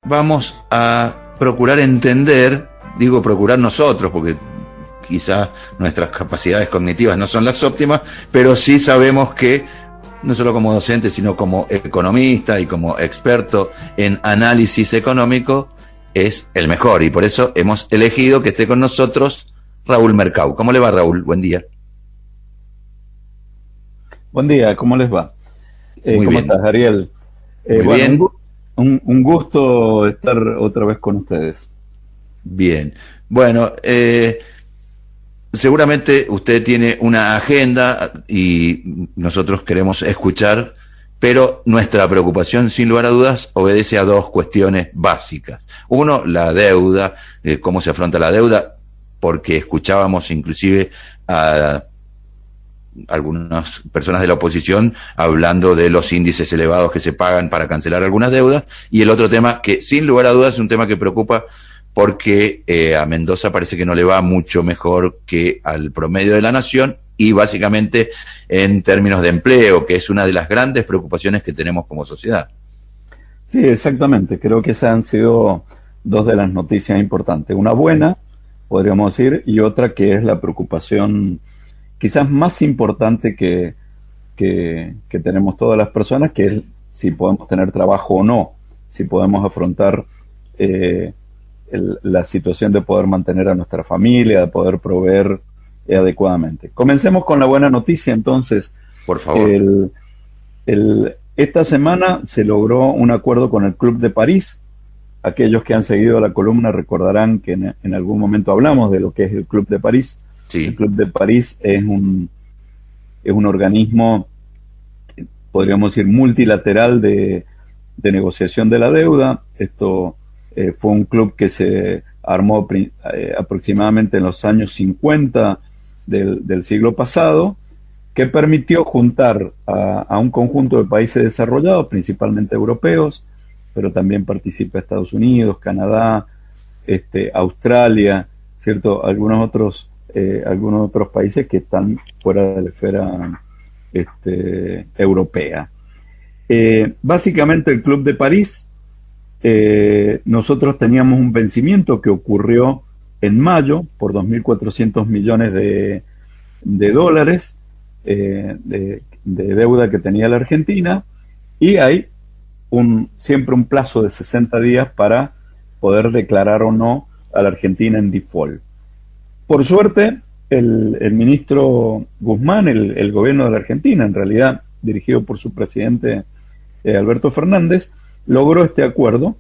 vamos a procurar entender, digo procurar nosotros, porque quizás nuestras capacidades cognitivas no son las óptimas, pero sí sabemos que, no solo como docente, sino como economista y como experto en análisis económico, es el mejor. Y por eso hemos elegido que esté con nosotros Raúl Mercau. ¿Cómo le va, Raúl? Buen día. Buen día, ¿cómo les va? Muy ¿Cómo bien, estás, Ariel? muy Bueno, bien, un gusto estar otra vez con ustedes. bien. Bueno, seguramente usted tiene una agenda y nosotros queremos escuchar, pero nuestra preocupación, sin lugar a dudas, obedece a dos cuestiones básicas. Uno, la deuda, cómo se afronta la deuda, porque escuchábamos inclusive a algunas personas de la oposición hablando de los índices elevados que se pagan para cancelar algunas deudas, y el otro tema que sin lugar a dudas es un tema que preocupa porque a Mendoza parece que no le va mucho mejor que al promedio de la nación, y básicamente en términos de empleo, que es una de las grandes preocupaciones que tenemos como sociedad. Sí, exactamente. Creo que esas han sido dos de las noticias importantes. Una buena, podríamos decir, y otra que es la preocupación quizás más importante que tenemos todas las personas, que es si podemos tener trabajo o no, si podemos afrontar eh, la situación de poder mantener a nuestra familia, de poder proveer adecuadamente. Comencemos con la buena noticia, entonces. Por favor. El, esta semana se logró un acuerdo con el Club de París. Aquellos que han seguido la columna recordarán que en algún momento hablamos de lo que es el Club de París. El Sí, Club de París es un organismo, podríamos decir, multilateral de negociación de la deuda. Esto fue un club que se armó aproximadamente en los años 50 del siglo pasado, que permitió juntar a un conjunto de países desarrollados, principalmente europeos, pero también participa Estados Unidos, Canadá, Australia, ¿cierto? Algunos otros países que están fuera de la esfera europea. Básicamente el Club de París, nosotros teníamos un vencimiento que ocurrió en mayo por 2.400 millones de dólares de deuda que tenía la Argentina, y hay siempre un plazo de 60 días para poder declarar o no a la Argentina en default. Por suerte, el ministro Guzmán, el gobierno de la Argentina, en realidad dirigido por su presidente Alberto Fernández, logró este acuerdo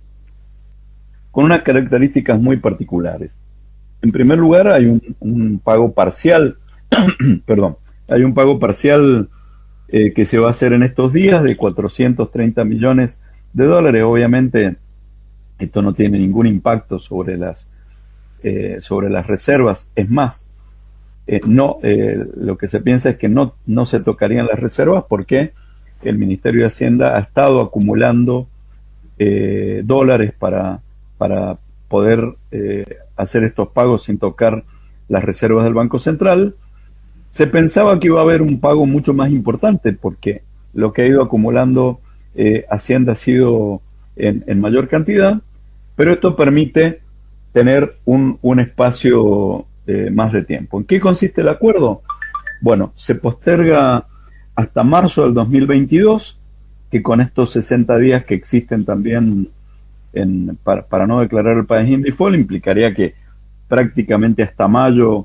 con unas características muy particulares. En primer lugar, hay un pago parcial, perdón, hay un pago parcial que se va a hacer en estos días de 430 millones de dólares. Obviamente, esto no tiene ningún impacto sobre las reservas. Es más, lo que se piensa es que no se tocarían las reservas porque el Ministerio de Hacienda ha estado acumulando dólares para poder hacer estos pagos sin tocar las reservas del Banco Central. Se pensaba que iba a haber un pago mucho más importante porque lo que ha ido acumulando Hacienda ha sido en mayor cantidad, pero esto permite tener un espacio más de tiempo. ¿En qué consiste el acuerdo? Bueno, se posterga hasta marzo del 2022, que con estos 60 días que existen también para no declarar el país en default, implicaría que prácticamente hasta mayo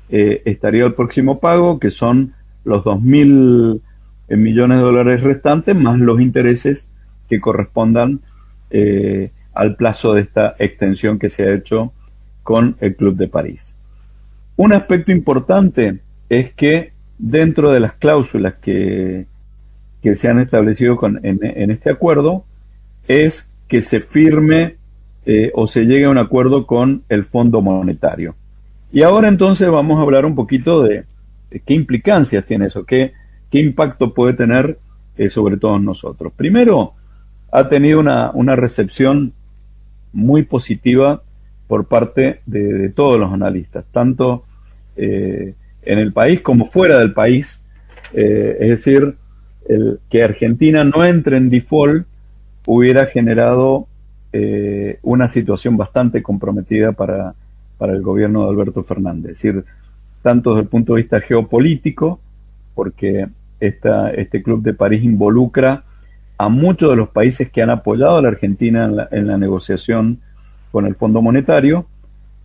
estaría el próximo pago, que son los 2.000 millones de dólares restantes, más los intereses que correspondan al plazo de esta extensión que se ha hecho con el Club de París. Un aspecto importante es que dentro de las cláusulas que se han establecido en este acuerdo, es que se firme o se llegue a un acuerdo con el Fondo Monetario. Y ahora entonces vamos a hablar un poquito de qué implicancias tiene eso, qué impacto puede tener sobre todos nosotros. Primero, ha tenido una recepción muy positiva por parte de todos los analistas, tanto en el país como fuera del país. Es decir, que Argentina no entre en default hubiera generado una situación bastante comprometida para el gobierno de Alberto Fernández. Es decir, tanto desde el punto de vista geopolítico, porque este Club de París involucra a muchos de los países que han apoyado a la Argentina en la negociación con el Fondo Monetario,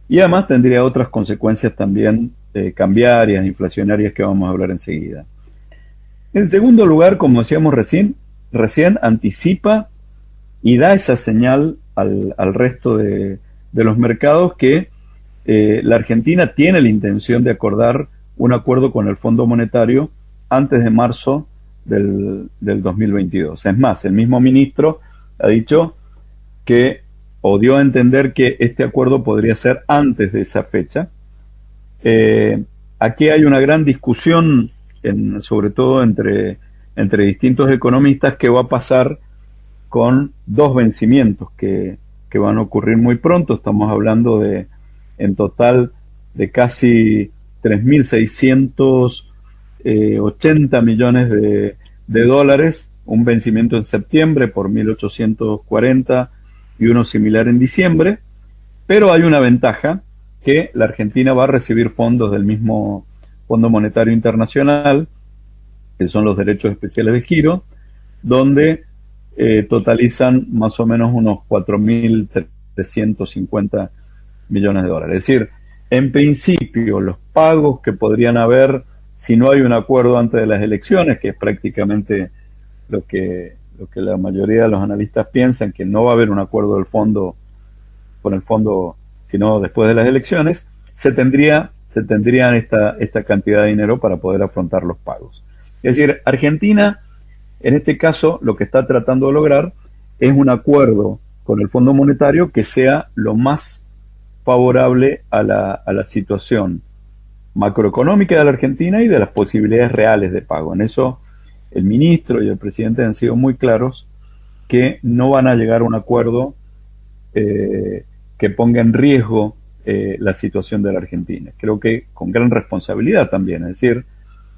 y además tendría otras consecuencias también cambiarias, inflacionarias, que vamos a hablar enseguida. En segundo lugar, como decíamos recién anticipa y da esa señal al resto de los mercados que la Argentina tiene la intención de acordar un acuerdo con el Fondo Monetario antes de marzo del 2022. Es más, el mismo ministro ha dicho que, o dio a entender que este acuerdo podría ser antes de esa fecha. Aquí hay una gran discusión, sobre todo entre distintos economistas, qué va a pasar con dos vencimientos que van a ocurrir muy pronto. Estamos hablando en total de casi 3.680 millones de dólares, un vencimiento en septiembre por 1.840 y uno similar en diciembre, pero hay una ventaja, que la Argentina va a recibir fondos del mismo Fondo Monetario Internacional, que son los derechos especiales de giro, donde totalizan más o menos unos 4.350 millones de dólares. Es decir, en principio, los pagos que podrían haber si no hay un acuerdo antes de las elecciones, que es prácticamente lo que la mayoría de los analistas piensan, que no va a haber un acuerdo del fondo con el fondo sino después de las elecciones, se tendrían esta cantidad de dinero para poder afrontar los pagos. Es decir, Argentina, en este caso, lo que está tratando de lograr es un acuerdo con el Fondo Monetario que sea lo más favorable a la situación macroeconómica de la Argentina y de las posibilidades reales de pago. En eso el ministro y el presidente han sido muy claros, que no van a llegar a un acuerdo que ponga en riesgo la situación de la Argentina. Creo que con gran responsabilidad también. Es decir,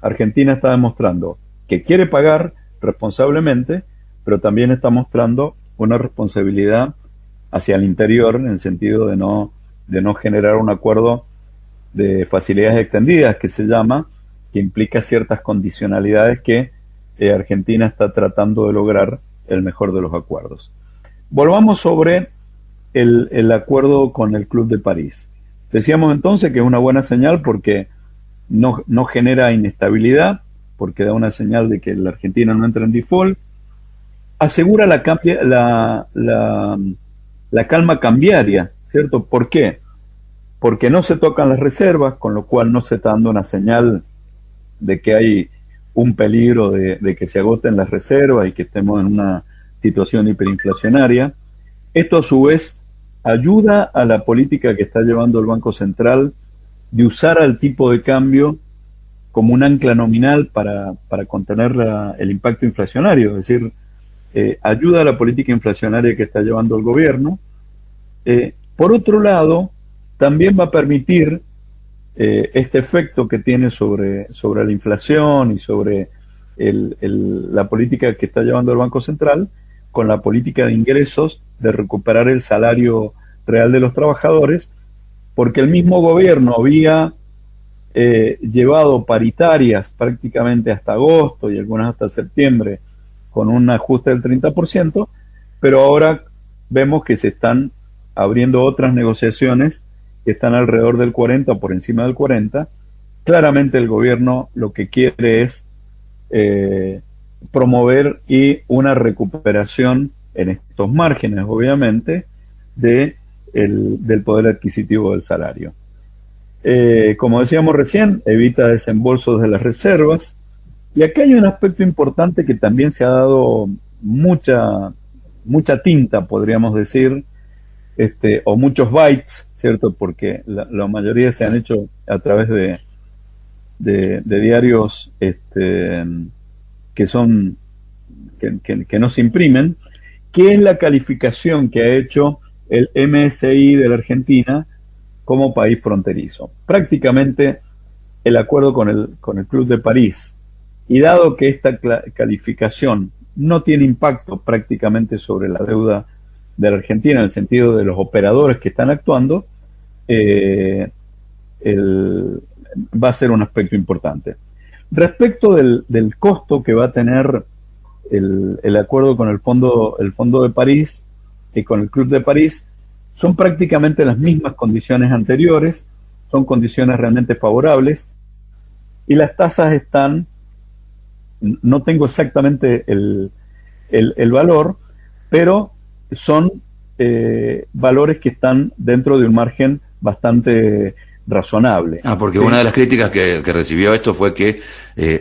Argentina está demostrando que quiere pagar responsablemente, pero también está mostrando una responsabilidad hacia el interior, en el sentido de no generar un acuerdo de facilidades extendidas, que se llama, que implica ciertas condicionalidades que Argentina está tratando de lograr el mejor de los acuerdos. Volvamos sobre el acuerdo con el Club de París. Decíamos entonces que es una buena señal porque no genera inestabilidad, porque da una señal de que la Argentina no entra en default, asegura la calma cambiaria, ¿cierto? ¿Por qué? Porque no se tocan las reservas, con lo cual no se está dando una señal de que hay un peligro de que se agoten las reservas y que estemos en una situación hiperinflacionaria. Esto a su vez ayuda a la política que está llevando el Banco Central de usar al tipo de cambio como un ancla nominal para contener el impacto inflacionario, es decir, ayuda a la política inflacionaria que está llevando el gobierno. Por otro lado, también va a permitir este efecto que tiene sobre la inflación y sobre la política que está llevando el Banco Central, con la política de ingresos, de recuperar el salario real de los trabajadores, porque el mismo gobierno había llevado paritarias prácticamente hasta agosto y algunas hasta septiembre, con un ajuste del 30%, pero ahora vemos que se están abriendo otras negociaciones que están alrededor del 40 o por encima del 40. Claramente el gobierno lo que quiere es promover una recuperación en estos márgenes, obviamente, del poder adquisitivo del salario. Como decíamos recién, evita desembolsos de las reservas. Y aquí hay un aspecto importante que también se ha dado mucha tinta, podríamos decir, o muchos bytes, ¿cierto? Porque la mayoría se han hecho a través de diarios que no se imprimen, que es la calificación que ha hecho el MSI de la Argentina como país fronterizo. Prácticamente el acuerdo con el Club de París, y dado que esta calificación no tiene impacto prácticamente sobre la deuda de la Argentina, en el sentido de los operadores que están actuando, va a ser un aspecto importante. Respecto del costo que va a tener el acuerdo con el Fondo de París y con el Club de París, son prácticamente las mismas condiciones anteriores, son condiciones realmente favorables, y las tasas están, no tengo exactamente el valor, pero son valores que están dentro de un margen bastante razonable. Porque ¿sí? una de las críticas que recibió esto fue que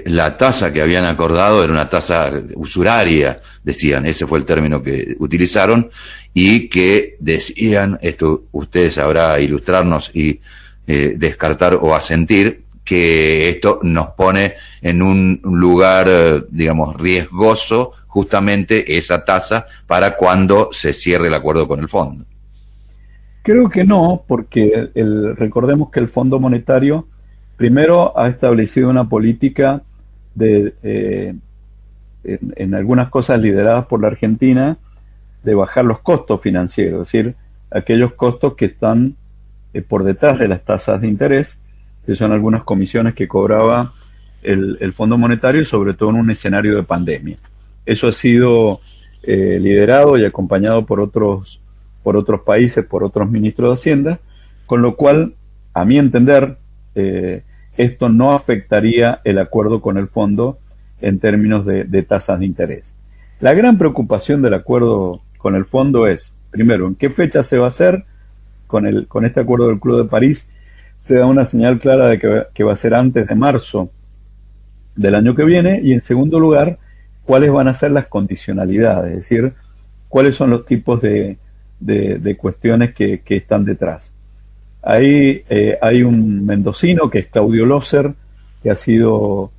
la tasa que habían acordado era una tasa usuraria, decían, ese fue el término que utilizaron, y que decían, esto usted sabrá ilustrarnos y descartar o asentir, que esto nos pone en un lugar, digamos, riesgoso, justamente esa tasa, para cuando se cierre el acuerdo con el fondo. Creo que no, porque recordemos que el Fondo Monetario primero ha establecido una política en algunas cosas lideradas por la Argentina, de bajar los costos financieros, es decir, aquellos costos que están por detrás de las tasas de interés, que son algunas comisiones que cobraba el Fondo Monetario, sobre todo en un escenario de pandemia. Eso ha sido liderado y acompañado por otros países, por otros ministros de Hacienda, con lo cual, a mi entender, esto no afectaría el acuerdo con el fondo en términos de tasas de interés. La gran preocupación del acuerdo con el fondo es, primero, ¿en qué fecha se va a hacer? Con este acuerdo del Club de París se da una señal clara de que va a ser antes de marzo del año que viene, y en segundo lugar, cuáles van a ser las condicionalidades, es decir, cuáles son los tipos de cuestiones que están detrás. Ahí hay un mendocino que es Claudio Loser, que ha sido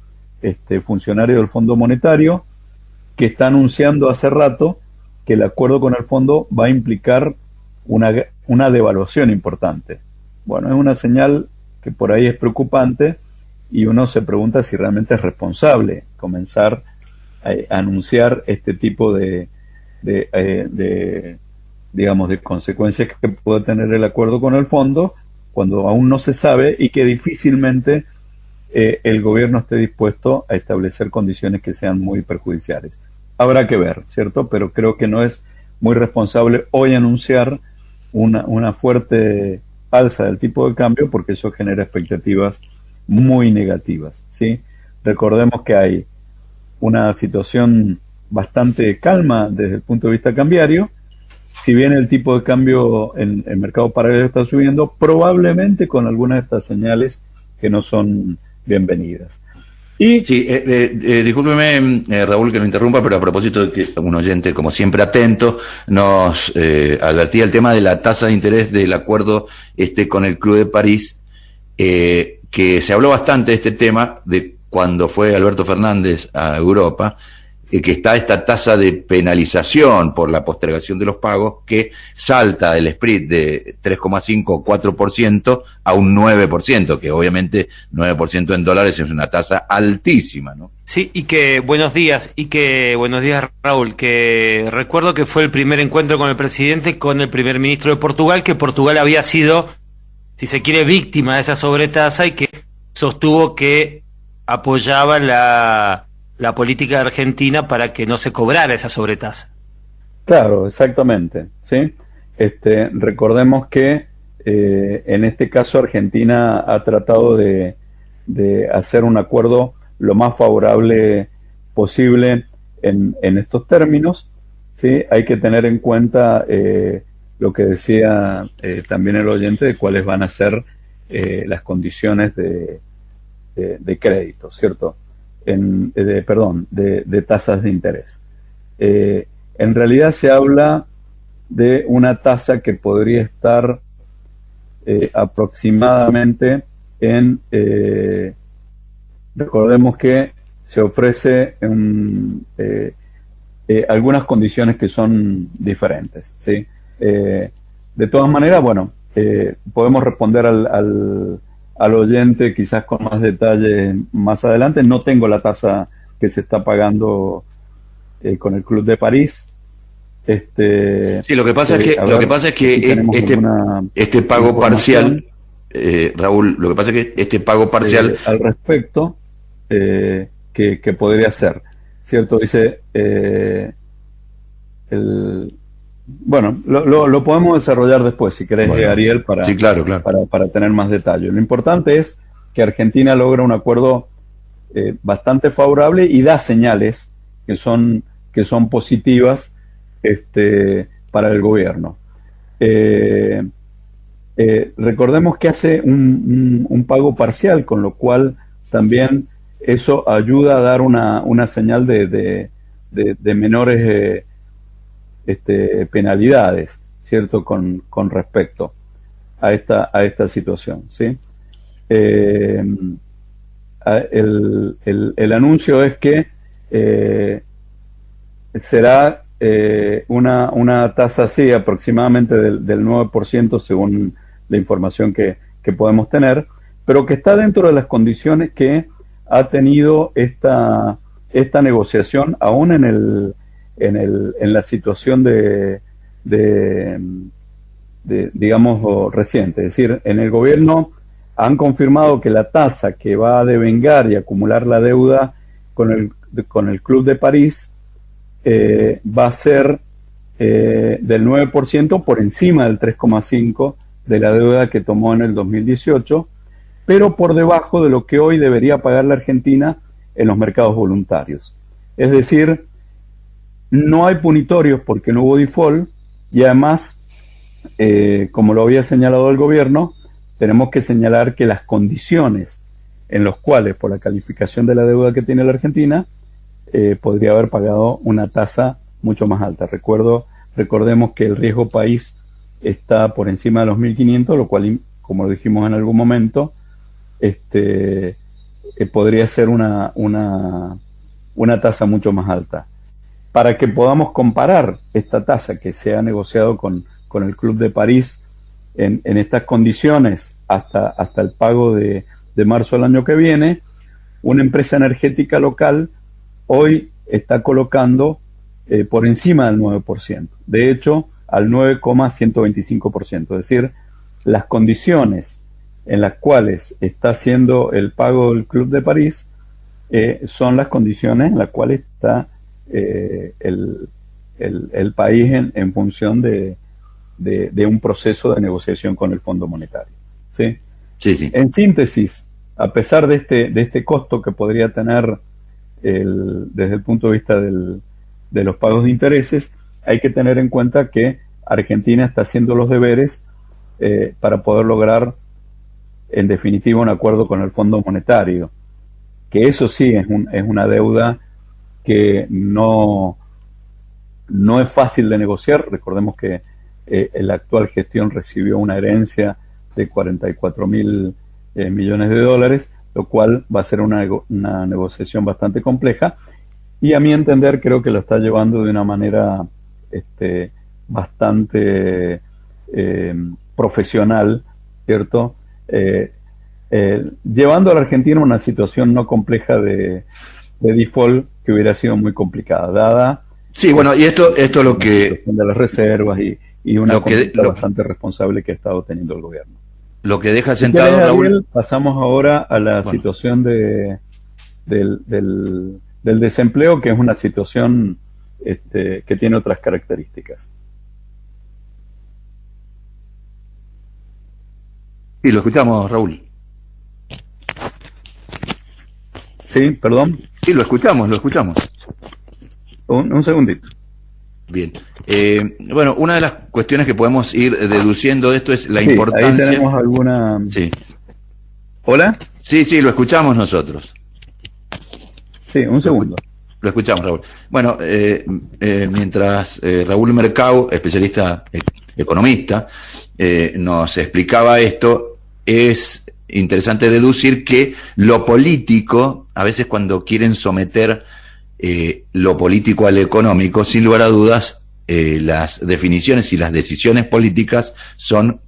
funcionario del Fondo Monetario, que está anunciando hace rato que el acuerdo con el fondo va a implicar una devaluación importante. Bueno, es una señal que por ahí es preocupante, y uno se pregunta si realmente es responsable comenzar a anunciar este tipo digamos, de consecuencias que puede tener el acuerdo con el fondo, cuando aún no se sabe, y que difícilmente el gobierno esté dispuesto a establecer condiciones que sean muy perjudiciales. Habrá que ver, ¿cierto? Pero creo que no es muy responsable hoy anunciar una fuerte alza del tipo de cambio, porque eso genera expectativas muy negativas, ¿sí? Recordemos que hay una situación bastante calma desde el punto de vista cambiario. Si bien el tipo de cambio en el mercado paralelo está subiendo, probablemente con algunas de estas señales que no son bienvenidas. Y sí, discúlpeme, Raúl, que lo interrumpa, pero a propósito de que un oyente, como siempre atento, nos advertía el tema de la tasa de interés del acuerdo con el Club de París, que se habló bastante de este tema de cuando fue Alberto Fernández a Europa, que está esta tasa de penalización por la postergación de los pagos, que salta el spread de 3,5 o 4% a un 9%, que obviamente 9% en dólares es una tasa altísima, ¿no? Sí, buenos días, Raúl, que recuerdo que fue el primer encuentro con el presidente, con el primer ministro de Portugal, que Portugal había sido, si se quiere, víctima de esa sobretasa, y que sostuvo que apoyaba la política de Argentina para que no se cobrara esa sobretasa. claro, exactamente, ¿sí? Recordemos que en este caso Argentina ha tratado de hacer un acuerdo lo más favorable posible en estos términos, ¿sí? Hay que tener en cuenta lo que decía también el oyente, de cuáles van a ser las condiciones de crédito, ¿cierto? De tasas de interés. En realidad se habla de una tasa que podría estar aproximadamente recordemos que se ofrece algunas condiciones que son diferentes, ¿sí? De todas maneras, bueno, podemos responder al oyente quizás con más detalle más adelante. No tengo la tasa que se está pagando con el Club de París, Sí, lo que pasa es que este pago parcial, Raúl, lo que pasa es que este pago parcial al respecto que podría ser, ¿cierto? Dice bueno, lo podemos desarrollar después, si querés, bueno, Ariel, sí, claro. Para tener más detalle. Lo importante es que Argentina logra un acuerdo bastante favorable y da señales que son positivas para el gobierno. Recordemos que hace un pago parcial, con lo cual también eso ayuda a dar una señal de menores penalidades, ¿cierto? Con respecto a esta situación, ¿sí? El anuncio es que será una tasa así, aproximadamente del 9%, según la información que podemos tener, pero que está dentro de las condiciones que ha tenido esta negociación, aún en la situación digamos, reciente. Es decir, en el gobierno han confirmado que la tasa que va a devengar y acumular la deuda con el Club de París va a ser del 9%, por encima del 3,5% de la deuda que tomó en el 2018, pero por debajo de lo que hoy debería pagar la Argentina en los mercados voluntarios. Es decir, no hay punitorios porque no hubo default, y además, como lo había señalado el gobierno, tenemos que señalar que las condiciones en las cuales, por la calificación de la deuda que tiene la Argentina, podría haber pagado una tasa mucho más alta. Recordemos que el riesgo país está por encima de los 1.500, lo cual, como lo dijimos en algún momento, podría ser una tasa mucho más alta. Para que podamos comparar esta tasa que se ha negociado con el Club de París en estas condiciones hasta el pago de marzo del año que viene, una empresa energética local hoy está colocando por encima del 9%, de hecho al 9,125%, es decir, las condiciones en las cuales está haciendo el pago del Club de París son las condiciones en las cuales está el país en función de un proceso de negociación con el Fondo Monetario. ¿Sí? Sí. En síntesis, a pesar de este costo que podría tener desde el punto de vista de los pagos de intereses, hay que tener en cuenta que Argentina está haciendo los deberes para poder lograr, en definitiva, un acuerdo con el Fondo Monetario, que eso sí es una deuda que no es fácil de negociar. Recordemos que la actual gestión recibió una herencia de 44.000 millones de dólares, lo cual va a ser una negociación bastante compleja, y a mi entender creo que lo está llevando de una manera bastante profesional, ¿cierto? Llevando a la Argentina a una situación no compleja de default, que hubiera sido muy complicada, dada... Sí, bueno, y esto es lo que... de las reservas y una conducta bastante responsable que ha estado teniendo el gobierno. Lo que deja sentado, Raúl... Pasamos ahora a la situación del desempleo, que es una situación que tiene otras características. Sí, lo escuchamos, Raúl. Sí, perdón. Sí, lo escuchamos. Un segundito. Bien. Bueno, una de las cuestiones que podemos ir deduciendo de esto es la importancia... Ahí tenemos alguna... Sí. ¿Hola? Sí, lo escuchamos nosotros. Sí, un segundo. Lo escuchamos, Raúl. Bueno, mientras Raúl Mercado, especialista economista, nos explicaba esto, es interesante deducir que lo político, a veces cuando quieren someter lo político al económico, sin lugar a dudas, las definiciones y las decisiones políticas son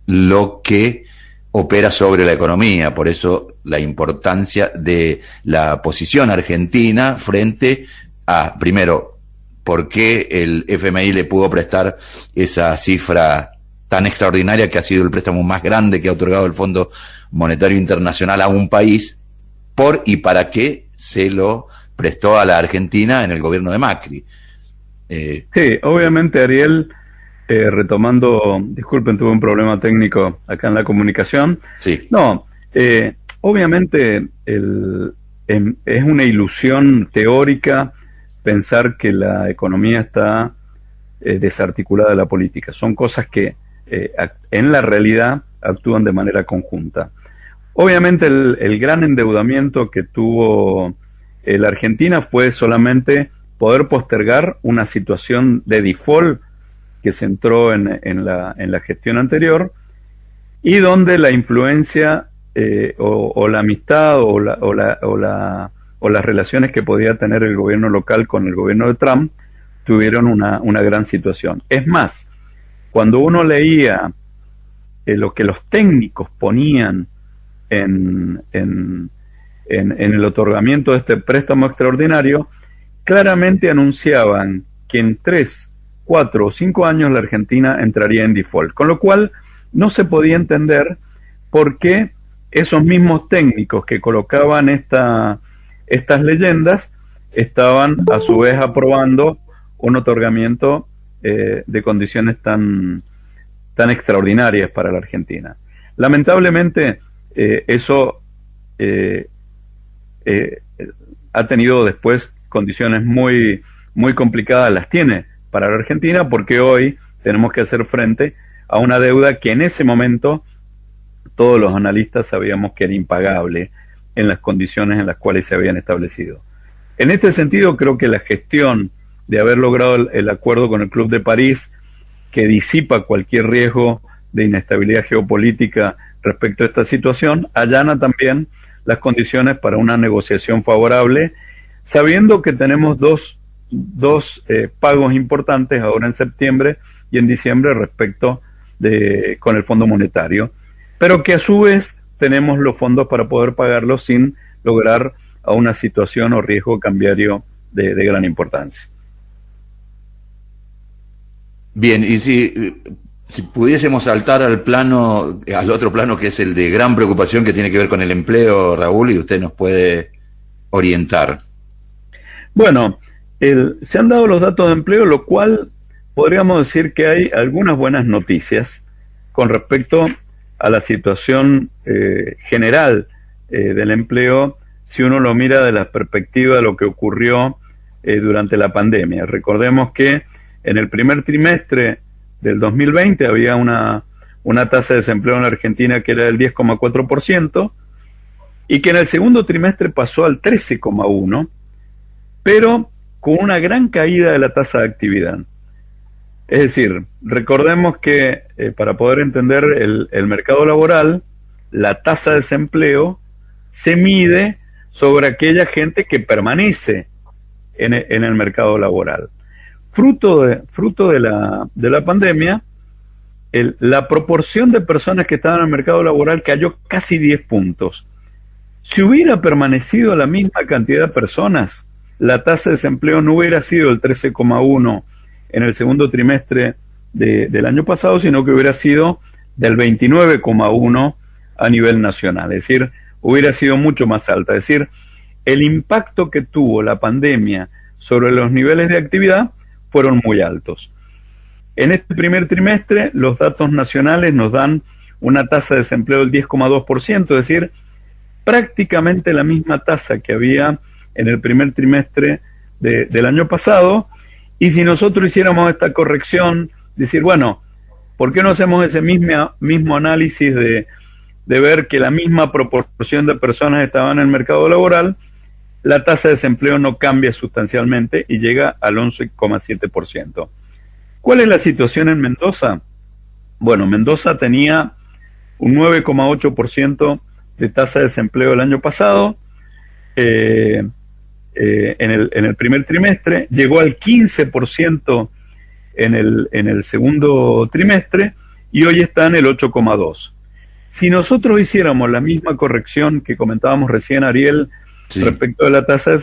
lo que opera sobre la economía. Por eso la importancia de la posición argentina frente a, primero, por qué el FMI le pudo prestar esa cifra tan extraordinaria que ha sido el préstamo más grande que ha otorgado el Fondo Monetario Internacional a un país, por y para qué se lo prestó a la Argentina en el gobierno de Macri. Sí, obviamente, Ariel, retomando, disculpen, tuve un problema técnico acá en la comunicación. Sí. No, obviamente es una ilusión teórica pensar que la economía está desarticulada de la política. Son cosas que en la realidad actúan de manera conjunta. Obviamente el gran endeudamiento que tuvo la Argentina fue solamente poder postergar una situación de default que se entró en la gestión anterior, y donde la influencia o la amistad o las relaciones que podía tener el gobierno local con el gobierno de Trump tuvieron una gran situación. Es más, cuando uno leía lo que los técnicos ponían en el otorgamiento de este préstamo extraordinario, claramente anunciaban que en 3, 4 o 5 años la Argentina entraría en default, con lo cual no se podía entender por qué esos mismos técnicos que colocaban estas leyendas estaban a su vez aprobando un otorgamiento de condiciones tan extraordinarias para la Argentina. Lamentablemente eso ha tenido después condiciones muy complicadas, las tiene para la Argentina, porque hoy tenemos que hacer frente a una deuda que en ese momento todos los analistas sabíamos que era impagable en las condiciones en las cuales se habían establecido. En este sentido, creo que la gestión de haber logrado el acuerdo con el Club de París, que disipa cualquier riesgo de inestabilidad geopolítica respecto a esta situación, allana también las condiciones para una negociación favorable, sabiendo que tenemos dos pagos importantes ahora en septiembre y en diciembre con el Fondo Monetario, pero que a su vez tenemos los fondos para poder pagarlos sin lograr a una situación o riesgo cambiario de gran importancia. Bien, y si pudiésemos saltar al otro plano, que es el de gran preocupación que tiene que ver con el empleo, Raúl, y usted nos puede orientar. Bueno, se han dado los datos de empleo, lo cual podríamos decir que hay algunas buenas noticias con respecto a la situación general del empleo, si uno lo mira de la perspectiva de lo que ocurrió durante la pandemia. Recordemos que en el primer trimestre del 2020 había una tasa de desempleo en la Argentina que era del 10,4%, y que en el segundo trimestre pasó al 13,1%, pero con una gran caída de la tasa de actividad. Es decir, recordemos que para poder entender el mercado laboral, la tasa de desempleo se mide sobre aquella gente que permanece en el mercado laboral. Fruto de la pandemia, la proporción de personas que estaban en el mercado laboral cayó casi 10 puntos. Si hubiera permanecido la misma cantidad de personas, la tasa de desempleo no hubiera sido el 13,1 en el segundo trimestre del año pasado, sino que hubiera sido del 29,1 a nivel nacional. Es decir, hubiera sido mucho más alta. Es decir, el impacto que tuvo la pandemia sobre los niveles de actividad fueron muy altos. En este primer trimestre, los datos nacionales nos dan una tasa de desempleo del 10,2%, es decir, prácticamente la misma tasa que había en el primer trimestre del año pasado. Y si nosotros hiciéramos esta corrección, decir, bueno, ¿por qué no hacemos ese mismo análisis de ver que la misma proporción de personas estaban en el mercado laboral? La tasa de desempleo no cambia sustancialmente y llega al 11,7%. ¿Cuál es la situación en Mendoza? Bueno, Mendoza tenía un 9,8% de tasa de desempleo el año pasado, en el primer trimestre, llegó al 15% en el segundo trimestre y hoy está en el 8,2%. Si nosotros hiciéramos la misma corrección que comentábamos recién, Ariel, sí, respecto a la tasa de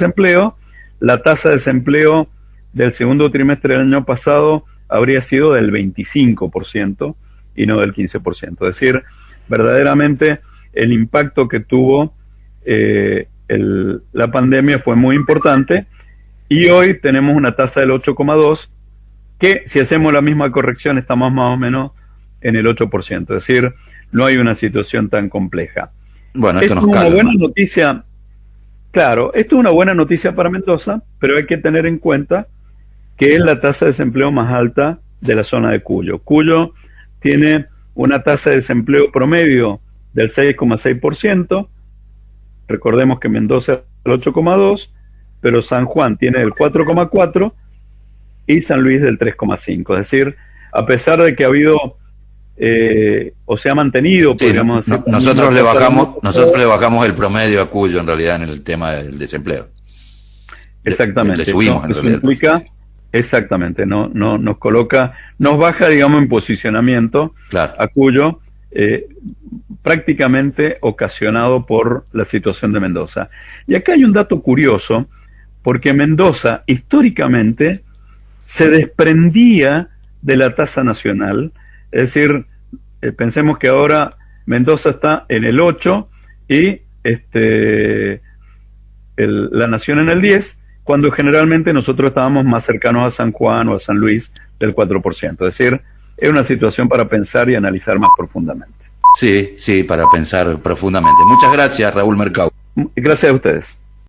desempleo del segundo trimestre del año pasado habría sido del 25% y no del 15%. Es decir, verdaderamente el impacto que tuvo la pandemia fue muy importante, y hoy tenemos una tasa del 8,2%, que si hacemos la misma corrección estamos más o menos en el 8%. Es decir, no hay una situación tan compleja. Bueno, esto es nos una calma. buena noticia. Claro, esto es una buena noticia para Mendoza, pero hay que tener en cuenta que es la tasa de desempleo más alta de la zona de Cuyo. Cuyo tiene una tasa de desempleo promedio del 6,6%, recordemos que Mendoza es el 8,2%, pero San Juan tiene el 4,4% y San Luis del 3,5%. Es decir, a pesar de que ha habido o se ha mantenido, Sí, podríamos decir, nosotros le bajamos el promedio a Cuyo en realidad en el tema del desempleo. Exactamente. Le subimos en eso realidad. implica, exactamente, no nos coloca, nos baja, digamos, en posicionamiento, Claro. a Cuyo, prácticamente ocasionado por la situación de Mendoza. Y acá hay un dato curioso, porque Mendoza históricamente se desprendía de la tasa nacional. Es decir, pensemos que ahora Mendoza está en el 8 y la nación en el 10, cuando generalmente nosotros estábamos más cercanos a San Juan o a San Luis del 4%. Es decir, es una situación para pensar y analizar más profundamente. Sí, para pensar profundamente. Muchas gracias, Raúl Mercado. Gracias a ustedes.